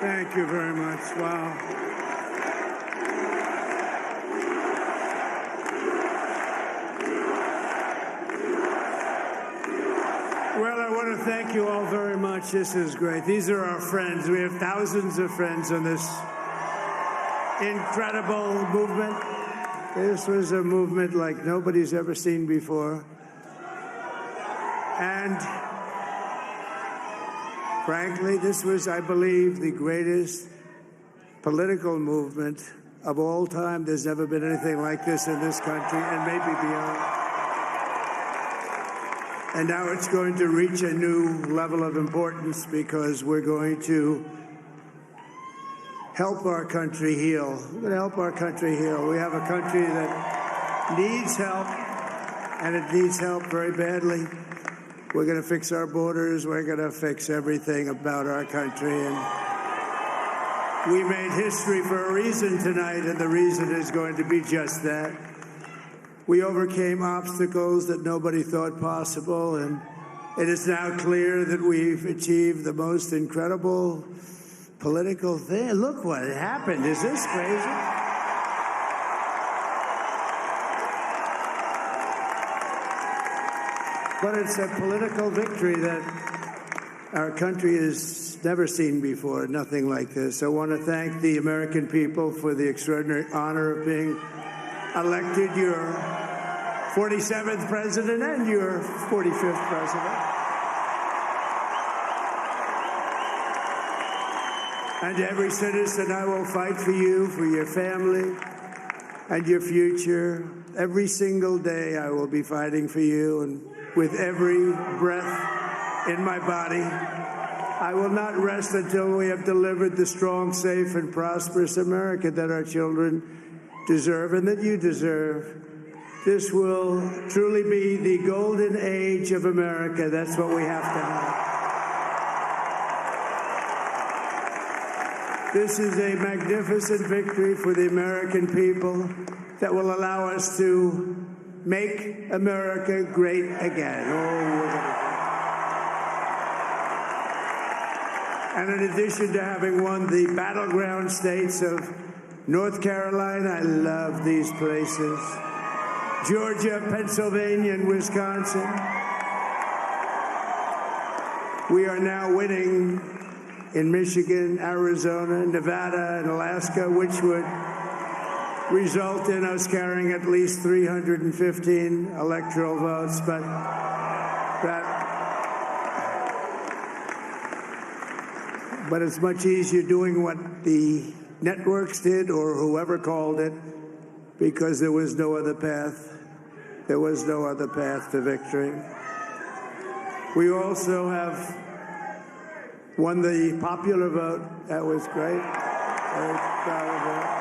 Thank you very much. Wow. Well, I want to thank you all very much. This is great. These are our friends. We have thousands of friends on this incredible movement. This was a movement like nobody's ever seen before. And frankly, this was, I believe, the greatest political movement of all time. There's never been anything like this in this country, and maybe beyond. And now it's going to reach a new level of importance because we're going to help our country heal. We're going to help our country heal. We have a country that needs help, and it needs help very badly. We're going to fix our borders. We're going to fix everything about our country. And we made history for a reason tonight, and the reason is going to be just that. We overcame obstacles that nobody thought possible, and it is now clear that we've achieved the most incredible political thing. Look what happened. Is this crazy? But it's a political victory that our country has never seen before, nothing like this. I want to thank the American people for the extraordinary honor of being elected your 47th president and your 45th president. And every citizen, I will fight for you, for your family, and your future. Every single day, I will be fighting for you, and with every breath in my body, I will not rest until we have delivered the strong, safe, and prosperous America that our children deserve and that you deserve. This will truly be the golden age of America. That's what we have to have. This is a magnificent victory for the American people that will allow us to make America great again. And in addition to having won the battleground states of North Carolina, I love these places, Georgia, Pennsylvania, and Wisconsin, we are now winning in Michigan, Arizona, Nevada, and Alaska, which would result in us carrying at least 315 electoral votes. But it's much easier doing what the networks did or whoever called it, because there was no other path. There was no other path to victory. We also have won the popular vote. That was great. Very proud of that.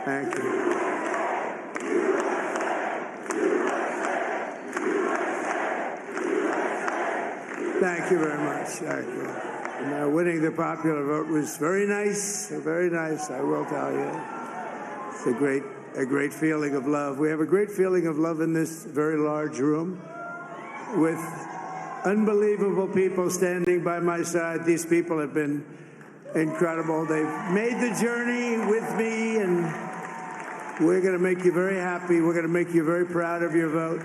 Thank you. Thank you very much. Thank you. And winning the popular vote was very nice, I will tell you. It's a great feeling of love. We have a great feeling of love in this very large room with unbelievable people standing by my side. These people have been incredible. They've made the journey with me, and we're going to make you very happy. We're going to make you very proud of your vote.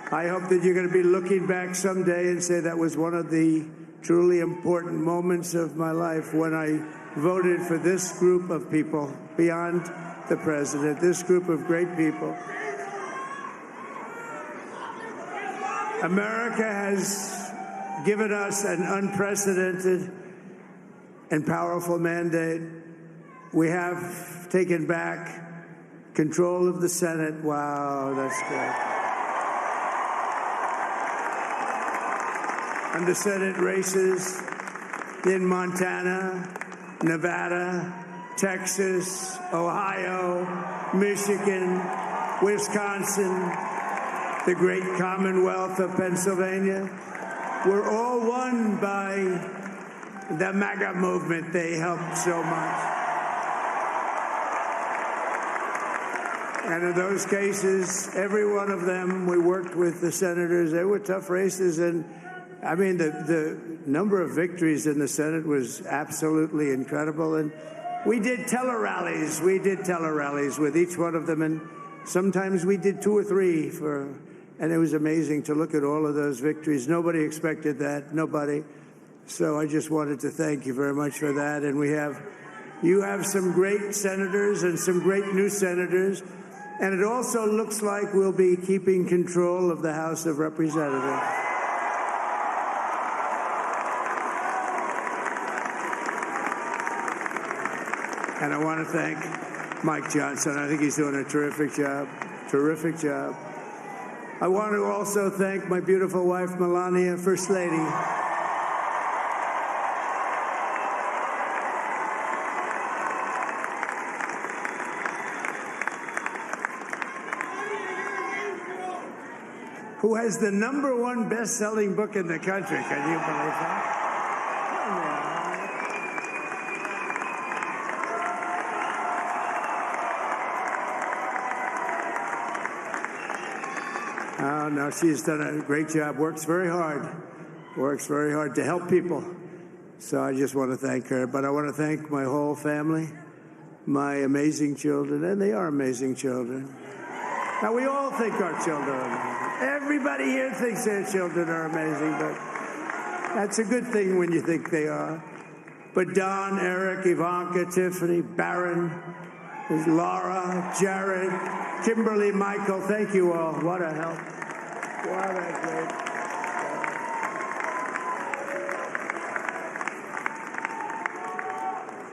I hope that you're going to be looking back someday and say that was one of the truly important moments of my life when I voted for this group of people beyond the president, this group of great people. America has given us an unprecedented and powerful mandate. We have taken back control of the Senate. Wow, that's good. And the Senate races in Montana, Nevada, Texas, Ohio, Michigan, Wisconsin, the great Commonwealth of Pennsylvania, were all won by the MAGA movement. They helped so much. And in those cases, every one of them, we worked with the senators. They were tough races. And I mean, the number of victories in the Senate was absolutely incredible. And we did tele-rallies. We did tele-rallies with each one of them. And sometimes we did 2 or 3 and it was amazing to look at all of those victories. Nobody expected that, nobody. So I just wanted to thank you very much for that. And you have some great senators and some great new senators. And it also looks like we'll be keeping control of the House of Representatives. And I want to thank Mike Johnson. I think he's doing a terrific job. Terrific job. I want to also thank my beautiful wife, Melania, First Lady. Who has the #1 best-selling book in the country. Can you believe that? Oh, no, she's done a great job. Works very hard to help people. So I just want to thank her. But I want to thank my whole family, my amazing children, and they are amazing children. Now, we all think our children are amazing. Everybody here thinks their children are amazing, but that's a good thing when you think they are. But Don, Eric, Ivanka, Tiffany, Barron, Laura, Jared, Kimberly, Michael, thank you all. What a help. What a great help.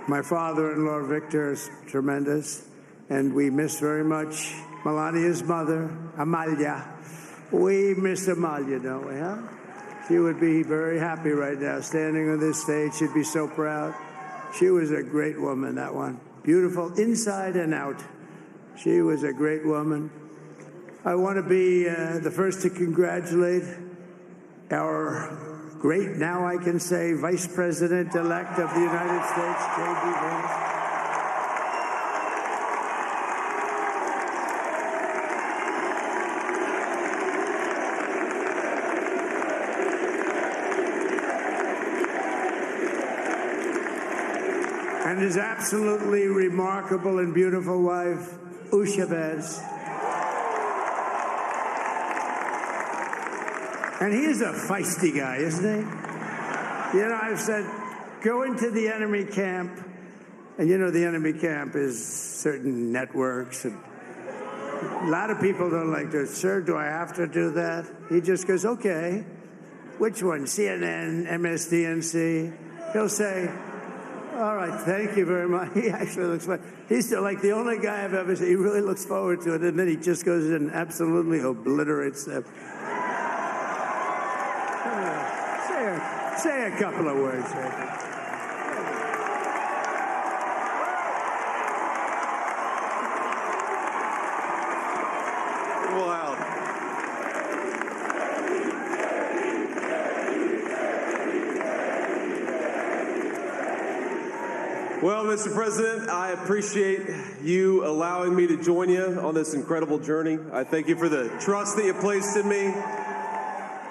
My father-in-law, Victor, is tremendous, and we miss very much Melania's mother, Amalia. We miss Amalia, don't we, huh? She would be very happy right now, standing on this stage. She'd be so proud. She was a great woman, that one. Beautiful inside and out. She was a great woman. I want to be the first to congratulate our great, now I can say, Vice President-elect of the United States, J.D. Vance. And his absolutely remarkable and beautiful wife, Usha Vance. And he's a feisty guy, isn't he? You know, I've said, go into the enemy camp, and you know the enemy camp is certain networks, and a lot of people don't like to, sir, do I have to do that? He just goes, okay, which one, CNN, MSDNC? He'll say, all right, thank you very much. He actually looks fun. He's still like the only guy I've ever seen. He really looks forward to it, and then he just goes in and absolutely obliterates them. Say a couple of words. Wow. Well, Mr. President, I appreciate you allowing me to join you on this incredible journey. I thank you for the trust that you placed in me.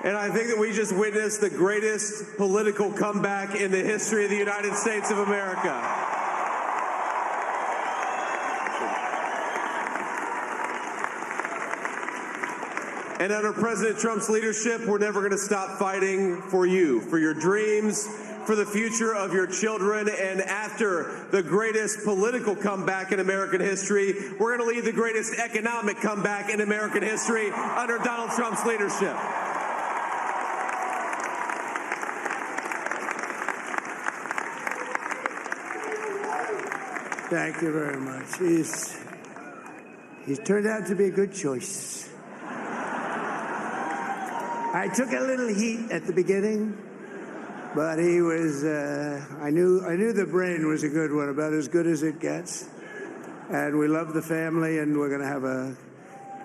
And I think that we just witnessed the greatest political comeback in the history of the United States of America. And under President Trump's leadership, we're never going to stop fighting for you, for your dreams, for the future of your children. And after the greatest political comeback in American history, we're going to lead the greatest economic comeback in American history under Donald Trump's leadership. Thank you very much. He's turned out to be a good choice. I took a little heat at the beginning, but he was, I knew the brain was a good one, about as good as it gets. And we love the family, and we're going to have a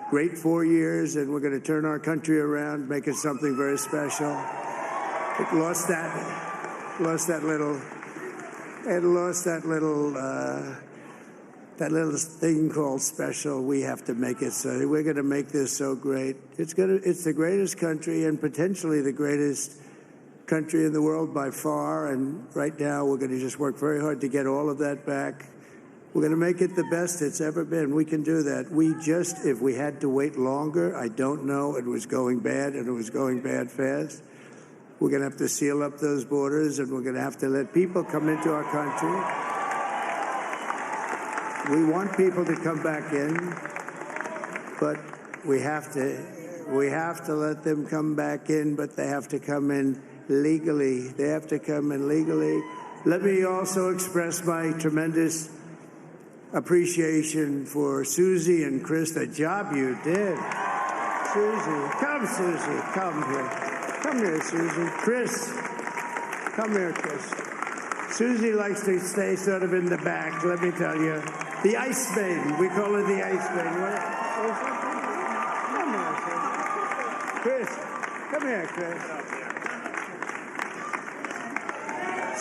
great 4 years, and we're going to turn our country around, make it something very special. It lost that little that little thing called special, we have to make it so. We're going to make this so great. It's the greatest country and potentially the greatest country in the world by far. And right now, we're going to just work very hard to get all of that back. We're going to make it the best it's ever been. We can do that. If we had to wait longer, I don't know. It was going bad, and it was going bad fast. We're going to have to seal up those borders, and we're going to have to let people come into our country. We want people to come back in, but we have to let them come back in, but they have to come in legally. They have to come in legally. Let me also express my tremendous appreciation for Susie and Chris, the job you did. Susie, come here. Come here, Susie. Chris, come here, Chris. Susie likes to stay sort of in the back, let me tell you. The Ice Maiden. We call her the Ice Maiden. Come here, Chris. Come here, Chris.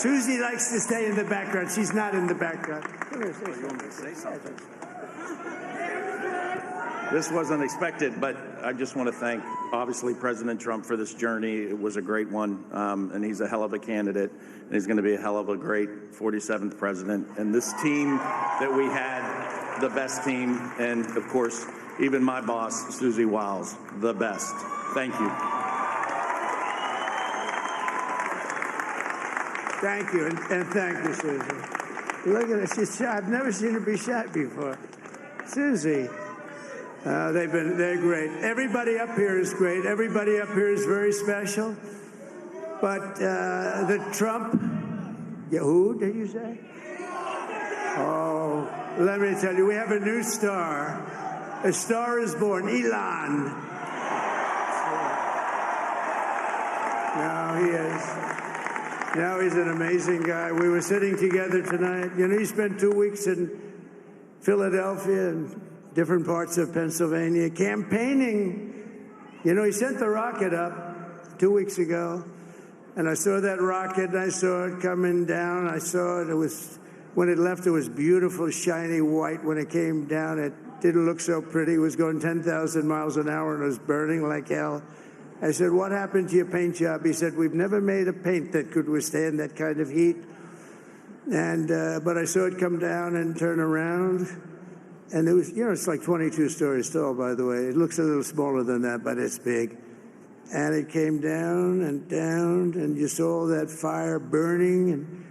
Susie likes to stay in the background. She's not in the background. Come here, say something. This wasn't expected, but I just want to thank, obviously, President Trump for this journey. It was a great one, and he's a hell of a candidate, and he's going to be a hell of a great 47th president. And this team that we had, the best team, and, of course, even my boss, Susie Wiles, the best. Thank you. Thank you, and thank you, Susie. Look at her. She's shy. I've never seen her be shy before. Susie. They're great. Everybody up here is great. Everybody up here is very special. But the Trump, who did you say? Oh, let me tell you, we have a new star. A star is born, Elon. Now he is. Now he's an amazing guy. We were sitting together tonight. You know, he spent 2 weeks in Philadelphia and different parts of Pennsylvania campaigning. You know, he sent the rocket up 2 weeks ago, and I saw that rocket, and I saw it coming down. I saw it. It was, when it left, it was beautiful, shiny white. When it came down, it didn't look so pretty. It was going 10,000 miles an hour, and it was burning like hell. I said, what happened to your paint job? He said, we've never made a paint that could withstand that kind of heat. And but I saw it come down and turn around. And it was, you know, it's like 22 stories tall, by the way. It looks a little smaller than that, but it's big. And it came down, and you saw that fire burning.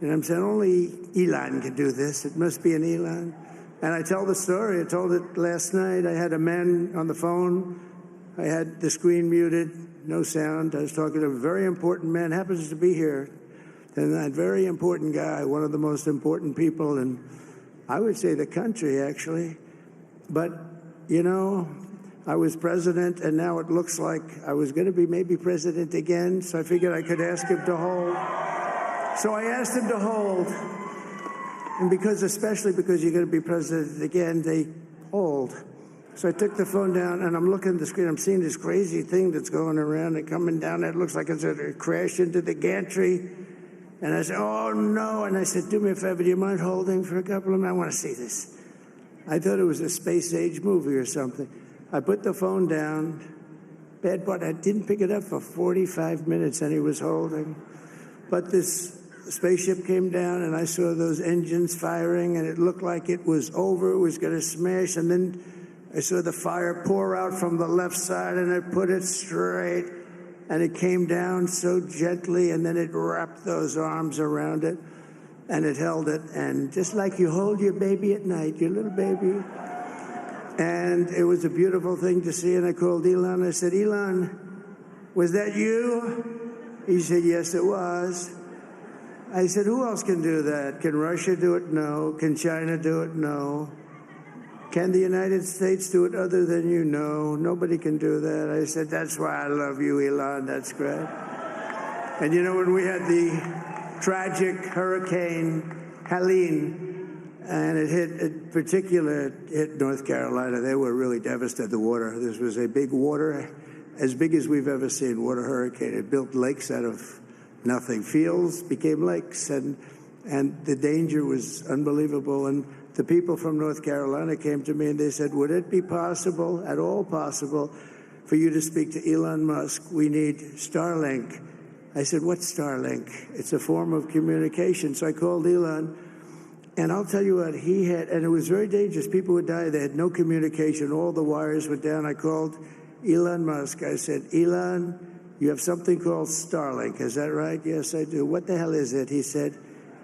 And I'm saying, only Elon can do this. It must be an Elon. And I tell the story. I told it last night. I had a man on the phone. I had the screen muted, no sound. I was talking to a very important man, happens to be here. And that very important guy, one of the most important people in, I would say, the country, actually. But, you know, I was president, and now it looks like I was going to be maybe president again, so I figured I could ask him to hold. So I asked him to hold. And especially because you're going to be president again, they hold. So I took the phone down, and I'm looking at the screen. I'm seeing this crazy thing that's going around and coming down. It looks like it's going to crash into the gantry. And I said, oh, no. And I said, do me a favor, do you mind holding for a couple of minutes? I want to see this. I thought it was a space-age movie or something. I put the phone down. Bad part, I didn't pick it up for 45 minutes, and he was holding. But this spaceship came down, and I saw those engines firing, and it looked like it was over. It was going to smash. And then I saw the fire pour out from the left side, and it put it straight. And it came down so gently, and then it wrapped those arms around it, and it held it. And just like you hold your baby at night, your little baby. And it was a beautiful thing to see. And I called Elon. I said, Elon, was that you? He said, yes, it was. I said, who else can do that? Can Russia do it? No. Can China do it? No. Can the United States do it other than you? No, nobody can do that. I said, that's why I love you, Elon. That's great. And you know, when we had the tragic Hurricane Helene, and it hit North Carolina, they were really devastated, the water. This was a big water, as big as we've ever seen, water hurricane. It built lakes out of nothing. Fields became lakes, and the danger was unbelievable. And the people from North Carolina came to me and they said, would it be possible, at all possible, for you to speak to Elon Musk? We need Starlink. I said, what's Starlink? It's a form of communication. So I called Elon, and I'll tell you what, he had, and it was very dangerous. People would die. They had no communication. All the wires were down. I called Elon Musk. I said, Elon, you have something called Starlink. Is that right? Yes, I do. What the hell is it? He said,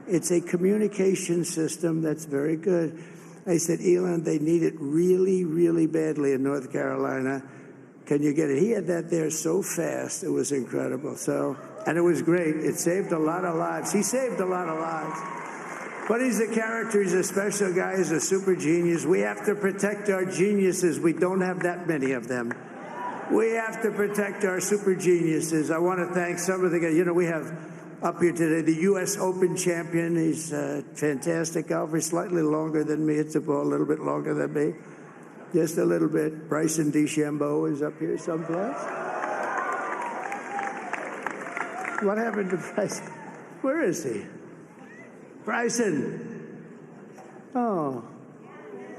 it's a communication system that's very good. I said, Elon, they need it really, really badly in North Carolina. Can you get it? He had that there so fast. It was incredible. So, and it was great. It saved a lot of lives. He saved a lot of lives. But he's a character. He's a special guy. He's a super genius. We have to protect our geniuses. We don't have that many of them. We have to protect our super geniuses. I want to thank some of the guys. You know, we have up here today the U.S. Open champion. He's a fantastic golfer. Slightly longer than me. It's a little bit longer than me. Just a little bit. Bryson DeChambeau is up here someplace. What happened to Bryson? Where is he? Bryson. Oh,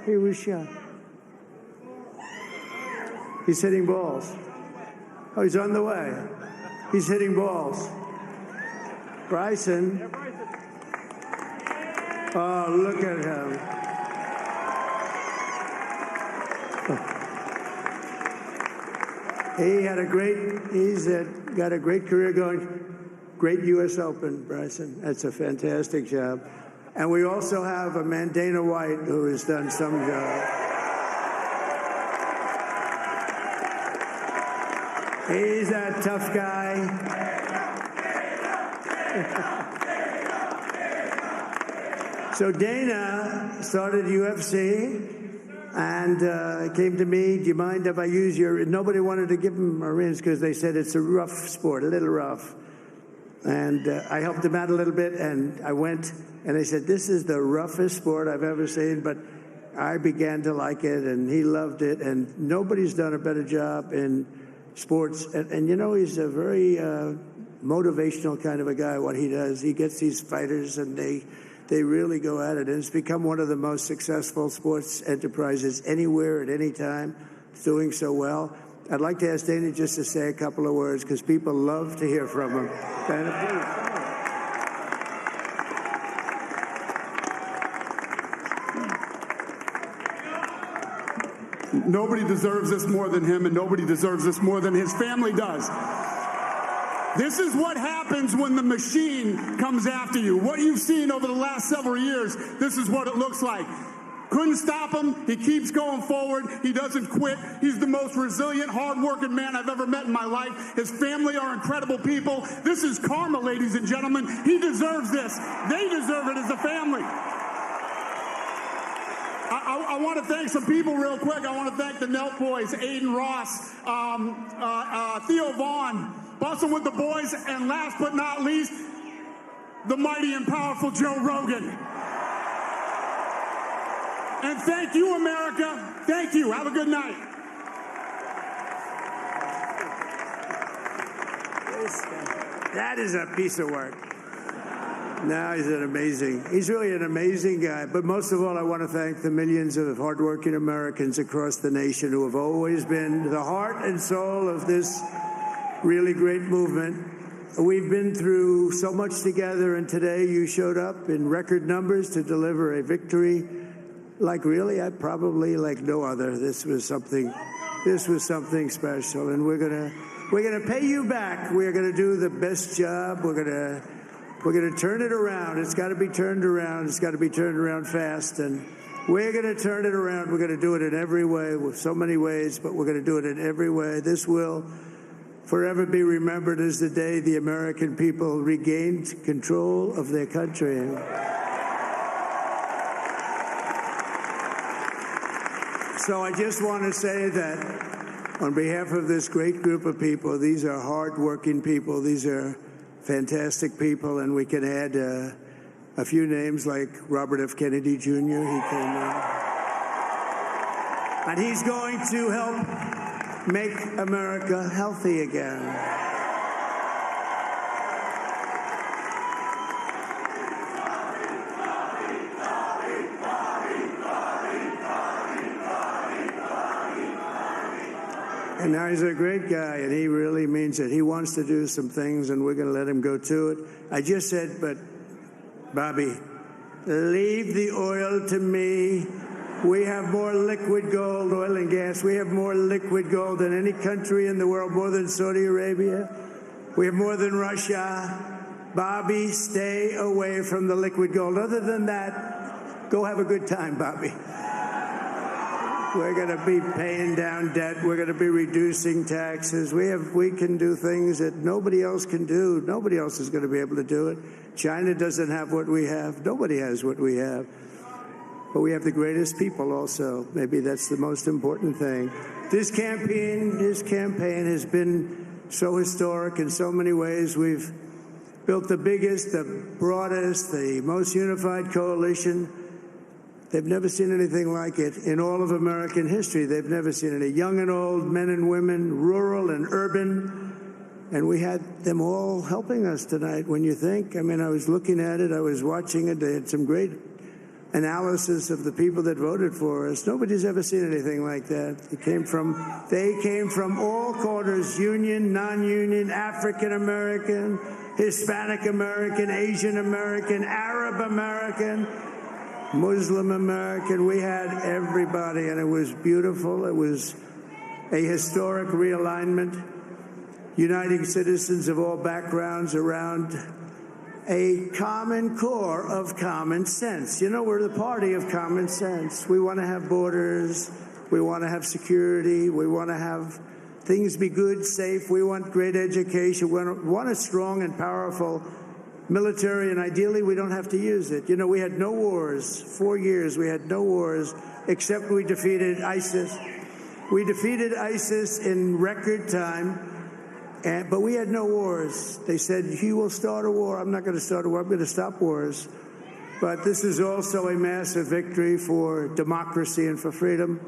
he was shot. He's hitting balls. Oh, he's on the way. He's hitting balls. Bryson. Oh, look at him. He's got a great career going. Great U.S. Open, Bryson. That's a fantastic job. And we also have a man, Dana White, who has done some job. He's a tough guy. So Dana started UFC. And came to me, do you mind if I use your... Nobody wanted to give him a rinse because they said it's a rough sport, a little rough. And I helped him out a little bit, and I went, and they said, this is the roughest sport I've ever seen, but I began to like it, and he loved it, and nobody's done a better job in sports. And you know, he's a very motivational kind of a guy, what he does. He gets these fighters, and they really go at it, and it's become one of the most successful sports enterprises anywhere at any time. It's doing so well. I'd like to ask Dana just to say a couple of words because people love to hear from him. Dana, please. Nobody deserves this more than him, and nobody deserves this more than his family does. This is what happens when the machine comes after you. What you've seen over the last several years, this is what it looks like. Couldn't stop him. He keeps going forward. He doesn't quit. He's the most resilient, hard-working man I've ever met in my life. His family are incredible people. This is karma, ladies and gentlemen. He deserves this. They deserve it as a family. I want to thank some people real quick. I want to thank the Nelk boys, Aiden Ross, Theo Vaughn, Bustin' with the Boys, and last but not least, the mighty and powerful Joe Rogan. And thank you, America. Thank you. Have a good night. That is a piece of work. No, he's really an amazing guy. But most of all, I want to thank the millions of hardworking Americans across the nation who have always been the heart and soul of this really great movement. We've been through so much together, and today you showed up in record numbers to deliver a victory like probably like no other. This was something special, and we're gonna pay you back. We're gonna do the best job. We're gonna turn it around. It's got to be turned around. It's got to be turned around fast, and we're gonna turn it around. We're gonna do it in every way, with so many ways, but we're gonna do it in every way. This will forever be remembered as the day the American people regained control of their country. So I just want to say that on behalf of this great group of people, these are hard-working people. These are fantastic people, and we can add a few names like Robert F. Kennedy Jr. He came in. And he's going to help make America healthy again. And now he's a great guy, and he really means it. He wants to do some things, and we're going to let him go to it. I just said, but, Bobby, leave the oil to me. We have more liquid gold, oil and gas. We have more liquid gold than any country in the world, more than Saudi Arabia. We have more than Russia. Bobby, stay away from the liquid gold. Other than that, go have a good time, Bobby. We're going to be paying down debt. We're going to be reducing taxes. We can do things that nobody else can do. Nobody else is going to be able to do it. China doesn't have what we have. Nobody has what we have. But we have the greatest people also. Maybe that's the most important thing. This campaign has been so historic in so many ways. We've built the biggest, the broadest, the most unified coalition. They've never seen anything like it in all of American history. They've never seen it. Young and old, men and women, rural and urban. And we had them all helping us tonight. When you think, I mean, I was looking at it, I was watching it. They had some great analysis of the people that voted for us. Nobody's ever seen anything like that. They came from all corners, union, non-union, African American, Hispanic American, Asian American, Arab American, Muslim American. We had everybody, and it was beautiful. It was a historic realignment, uniting citizens of all backgrounds around a common core of common sense. You know, we're the party of common sense. We want to have borders. We want to have security. We want to have things be good, safe. We want great education. We want a strong and powerful military, and ideally we don't have to use it. You know, we had no wars. 4 years we had no wars, except we defeated ISIS. We defeated ISIS in record time. But we had no wars. They said, he will start a war. I'm not going to start a war. I'm going to stop wars. But this is also a massive victory for democracy and for freedom.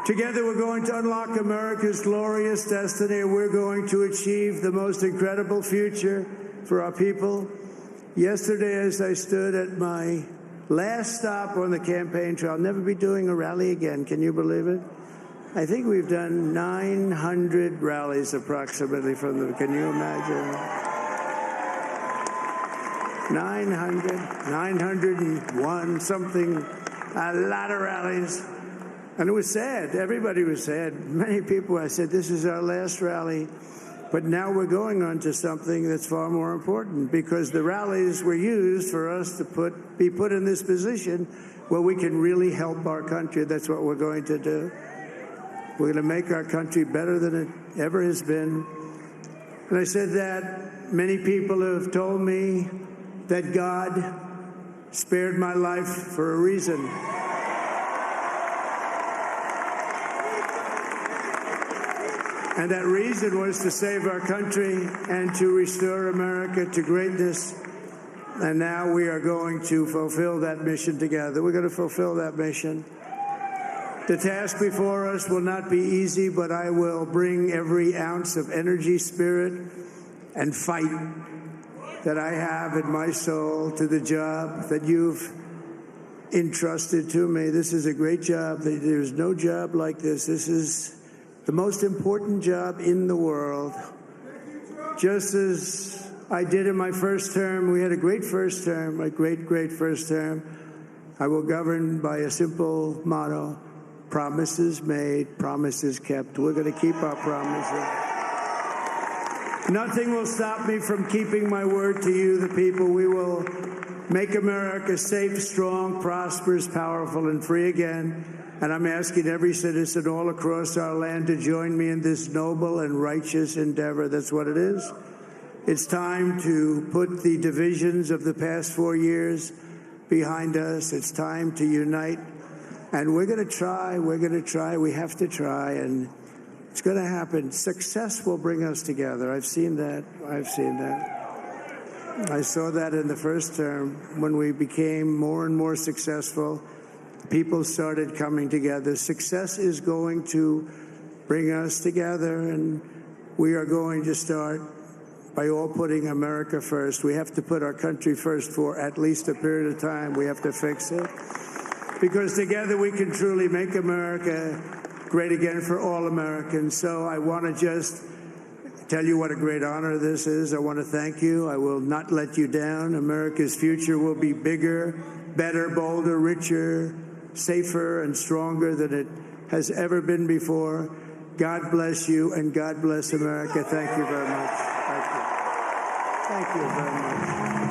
Together, we're going to unlock America's glorious destiny. We're going to achieve the most incredible future for our people. Yesterday, as I stood at my last stop on the campaign trail, I'll never be doing a rally again. Can you believe it? I think we've done 900 rallies approximately from them. Can you imagine? 901, something, a lot of rallies. And it was sad. Everybody was sad. Many people, I said, this is our last rally. But now we're going on to something that's far more important, because the rallies were used for us to be put in this position where we can really help our country. That's what we're going to do. We're going to make our country better than it ever has been. And I said that many people have told me that God spared my life for a reason. And that reason was to save our country and to restore America to greatness. And now we are going to fulfill that mission together. We're going to fulfill that mission. The task before us will not be easy, but I will bring every ounce of energy, spirit, and fight that I have in my soul to the job that you've entrusted to me. This is a great job. There's no job like this. This is the most important job in the world. Just as I did in my first term, we had a great first term, a great, great first term. I will govern by a simple motto: promises made, promises kept. We're going to keep our promises. Nothing will stop me from keeping my word to you, the people. We will make America safe, strong, prosperous, powerful, and free again. And I'm asking every citizen all across our land to join me in this noble and righteous endeavor. That's what it is. It's time to put the divisions of the past 4 years behind us. It's time to unite. And we're going to try. We're going to try. We have to try. And it's going to happen. Success will bring us together. I've seen that. I've seen that. I saw that in the first term when we became more and more successful. People started coming together. Success is going to bring us together, and we are going to start by all putting America first. We have to put our country first for at least a period of time. We have to fix it, because together we can truly make America great again for all Americans. So I want to just tell you what a great honor this is. I want to thank you. I will not let you down. America's future will be bigger, better, bolder, richer, safer, and stronger than it has ever been before. God bless you, and God bless America. Thank you very much. Thank you. Thank you very much.